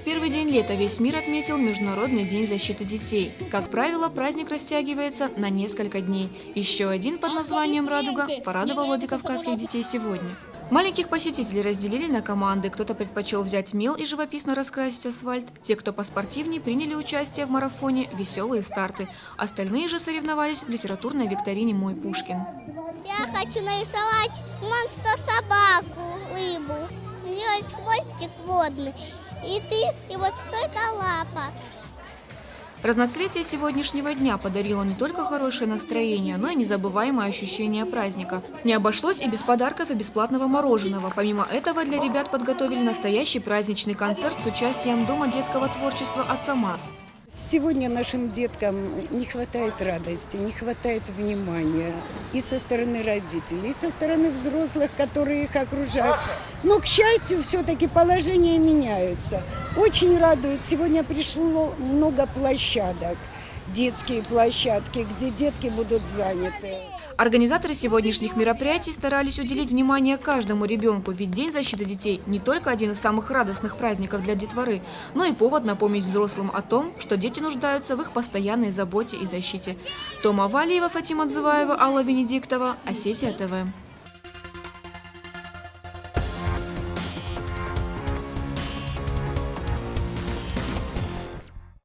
первый день лета весь мир отметил Международный день защиты детей. Как правило, праздник растягивается на несколько дней. Еще один под названием «Радуга» порадовал владикавказских детей сегодня. Маленьких посетителей разделили на команды. Кто-то предпочел взять мел и живописно раскрасить асфальт. Те, кто поспортивнее, приняли участие в марафоне «Веселые старты». Остальные же соревновались в литературной викторине «Мой Пушкин». Я хочу нарисовать монстра-собаку, рыбу. Сделать хвостик водный. И вот столько лапок. Разноцветие сегодняшнего дня подарило не только хорошее настроение, но и незабываемое ощущение праздника. Не обошлось и без подарков и бесплатного мороженого. Помимо этого для ребят подготовили настоящий праздничный концерт с участием Дома детского творчества «Отца МАЗ». Сегодня нашим деткам не хватает радости, не хватает внимания и со стороны родителей, и со стороны взрослых, которые их окружают. Но, к счастью, все-таки положение меняется. Очень радует. Сегодня пришло много площадок, детские площадки, где детки будут заняты. Организаторы сегодняшних мероприятий старались уделить внимание каждому ребенку, ведь День защиты детей не только один из самых радостных праздников для детворы, но и повод напомнить взрослым о том, что дети нуждаются в их постоянной заботе и защите. Тома Валиева, Фатима Дзываева, Алла Венедиктова, Осетия ТВ.